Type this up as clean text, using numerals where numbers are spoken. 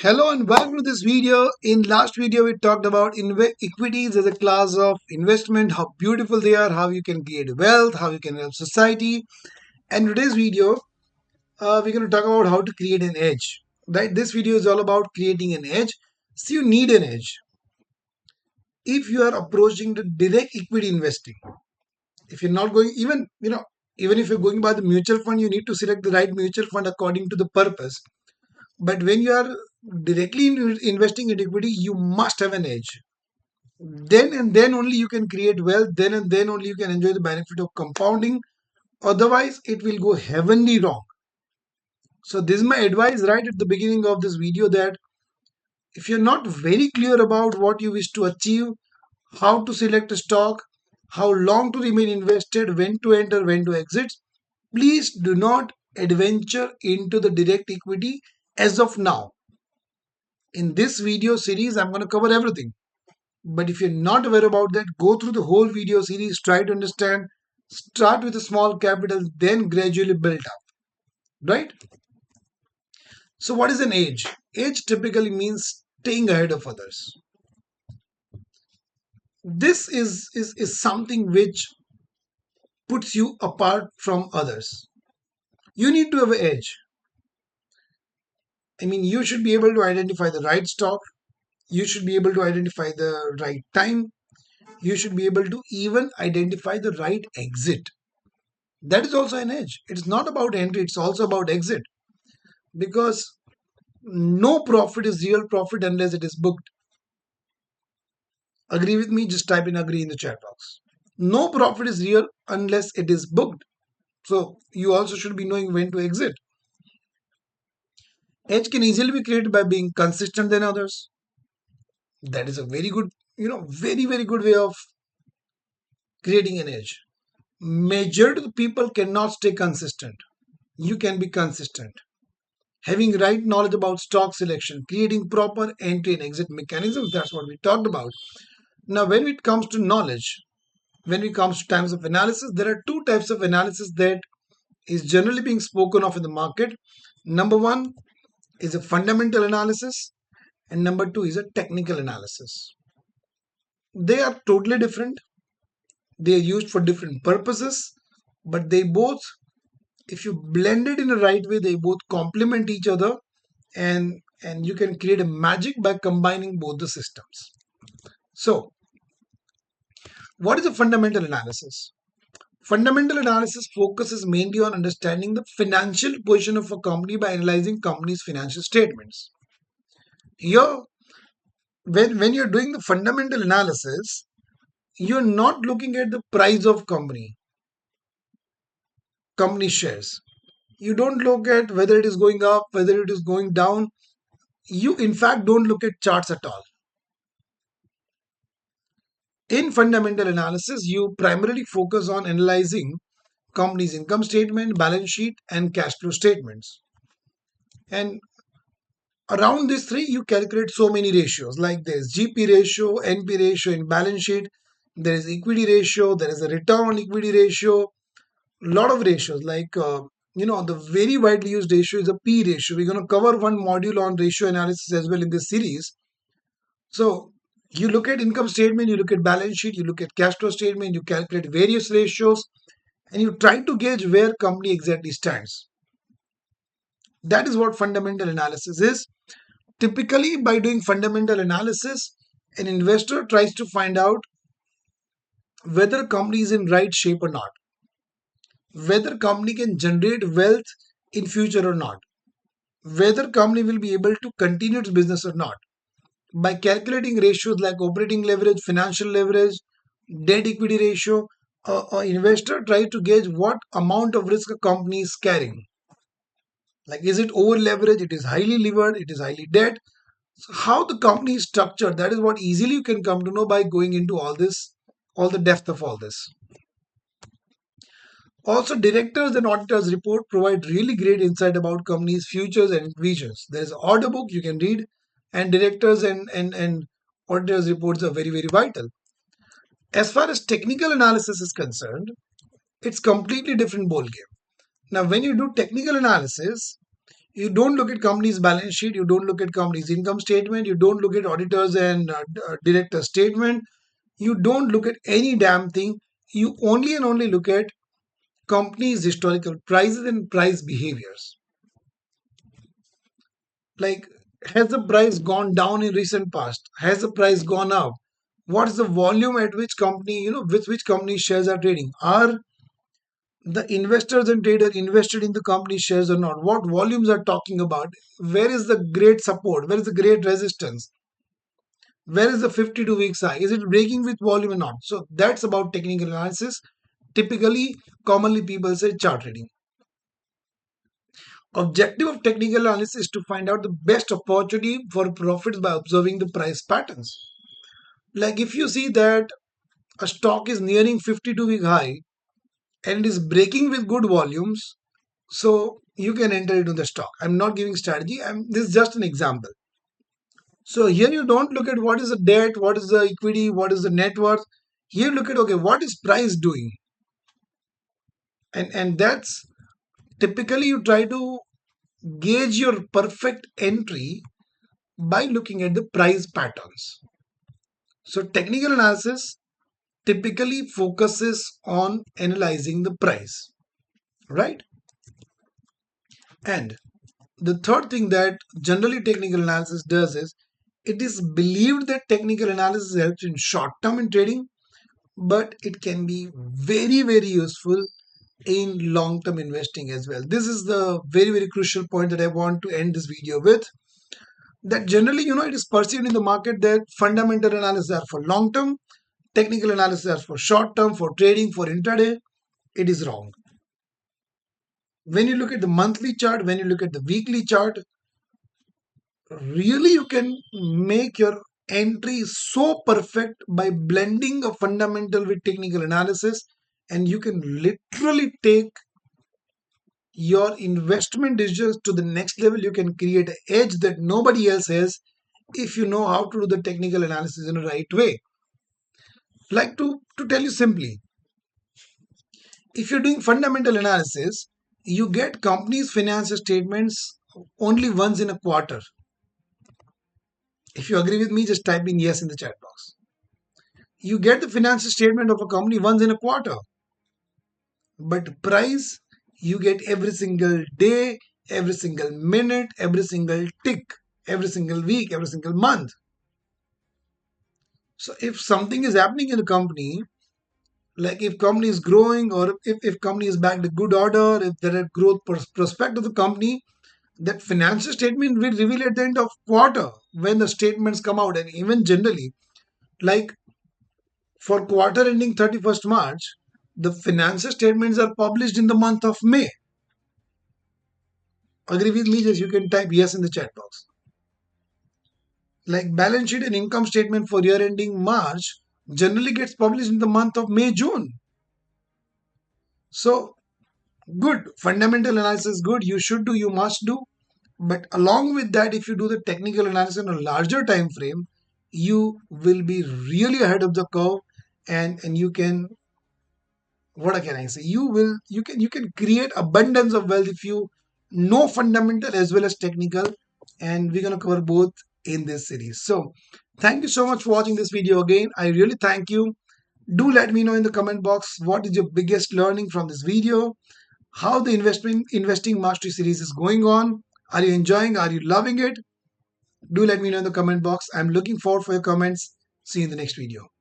Hello and welcome to this video. In last video, we talked about equities as a class of investment, how beautiful they are, how you can create wealth, how you can help society. And today's video, we're going to talk about how to create an edge. Right? This video is all about creating an edge. So you need an edge. If you are approaching the direct equity investing, if you're not going even if you're going by the mutual fund, you need to select the right mutual fund according to the purpose. But when you are directly investing in equity, you must have an edge. Then and then only you can create wealth. Then and then only you can enjoy the benefit of compounding. Otherwise, it will go heavenly wrong. So this is my advice right at the beginning of this video, that if you're not very clear about what you wish to achieve, how to select a stock, how long to remain invested, when to enter, when to exit, please do not adventure into the direct equity as of now. In this video series, I'm going to cover everything. But if you're not aware about that, go through the whole video series, try to understand, start with a small capital, then gradually build up. Right? So, what is an age? Age typically means staying ahead of others. This is something which puts you apart from others. You need to have an edge. I mean, you should be able to identify the right stock, you should be able to identify the right time, you should be able to even identify the right exit. That is also an edge. It's not about entry, it's also about exit. Because no profit is real profit unless it is booked. Agree with me? Just type in agree in the chat box. No profit is real unless it is booked. So you also should be knowing when to exit. Edge can easily be created by being consistent than others. That is a very good, very, very good way of creating an edge. Majority of the people cannot stay consistent. You can be consistent. Having right knowledge about stock selection, creating proper entry and exit mechanisms, that's what we talked about. Now, when it comes to knowledge, when it comes to types of analysis, there are two types of analysis that is generally being spoken of in the market. Number one is a fundamental analysis, and number two is a technical analysis. They are totally different. They are used for different purposes, but they both, if you blend it in the right way, they both complement each other, and you can create a magic by combining both the systems. So, what is a fundamental analysis? Fundamental analysis focuses mainly on understanding the financial position of a company by analyzing company's financial statements. Here, when you're doing the fundamental analysis, you're not looking at the price of company shares. You don't look at whether it is going up, whether it is going down. You in fact don't look at charts at all. In fundamental analysis, you primarily focus on analyzing company's income statement, balance sheet, and cash flow statements. And around these three, you calculate so many ratios, like there's GP ratio, NP ratio in balance sheet, there is equity ratio, there is a return on equity ratio, lot of ratios. The very widely used ratio is a P ratio. We're going to cover one module on ratio analysis as well in this series. So you look at income statement, you look at balance sheet, you look at cash flow statement, you calculate various ratios, and you try to gauge where company exactly stands. That is what fundamental analysis is. Typically, by doing fundamental analysis, an investor tries to find out whether company is in right shape or not, whether company can generate wealth in future or not, whether company will be able to continue its business or not. By calculating ratios like operating leverage, financial leverage, debt equity ratio, an investor tries to gauge what amount of risk a company is carrying. Like, is it over leveraged? It is highly levered? It is highly debt? So how the company is structured, that is what easily you can come to know by going into all this, all the depth of all this. Also, directors and auditors report provide really great insight about companies' futures and visions. There is an order book you can read, and directors and auditors reports are very, very vital. As far as technical analysis is concerned, it's completely different ballgame. Now, when you do technical analysis, You don't look at company's balance sheet, you don't look at company's income statement, you don't look at auditors and director statement, you don't look at any damn thing. You only and only look at company's historical prices and price behaviors. Like, has the price gone down in recent past? Has the price gone up? What is the volume at which company, with which company shares are trading? Are the investors and trader invested in the company shares or not? What volumes are talking about? Where is the great support? Where is the great resistance? Where is the 52 weeks high? Is it breaking with volume or not? So that's about technical analysis. Typically, commonly people say chart reading. Objective of technical analysis is to find out the best opportunity for profits by observing the price patterns. Like if you see that a stock is nearing 52-week high and is breaking with good volumes, so you can enter into the stock. I'm not giving strategy. This is just an example. So here you don't look at what is the debt, what is the equity, what is the net worth. Here you look at, okay, what is price doing? And that's typically you try to gauge your perfect entry by looking at the price patterns. So technical analysis typically focuses on analyzing the price, right? And the third thing that generally technical analysis does is it is believed that technical analysis helps in short term in trading, but it can be very, very useful in long term investing as well. This is the very, very crucial point that I want to end this video with. That generally, it is perceived in the market that fundamental analysis are for long term, technical analysis are for short term, for trading, for intraday. It is wrong. When you look at the monthly chart, when you look at the weekly chart, really you can make your entry so perfect by blending a fundamental with technical analysis, and you can literally take your investment decisions to the next level. You can create an edge that nobody else has if you know how to do the technical analysis in a right way. Like to tell you simply, if you're doing fundamental analysis, you get companies' financial statements only once in a quarter. If you agree with me, just type in yes in the chat box. You get the financial statement of a company once in a quarter, but price you get every single day, every single minute, every single tick, every single week, every single month. So if something is happening in a company, like if company is growing, or if company is backed a good order, if there are growth prospect of the company, that financial statement will reveal at the end of quarter when the statements come out. And even generally, like for quarter ending 31st March, the financial statements are published in the month of May. Agree with me? Just you can type yes in the chat box. Like balance sheet and income statement for year ending March generally gets published in the month of May, June. So good fundamental analysis, good. You should do, you must do. But along with that, if you do the technical analysis in a larger time frame, you will be really ahead of the curve, and you can, what can I say? You can create abundance of wealth if you know fundamental as well as technical, and we're gonna cover both in this series. So thank you so much for watching this video again. I really thank you. Do let me know in the comment box what is your biggest learning from this video, how the investing mastery series is going on. Are you enjoying? Are you loving it? Do let me know in the comment box. I'm looking forward for your comments. See you in the next video.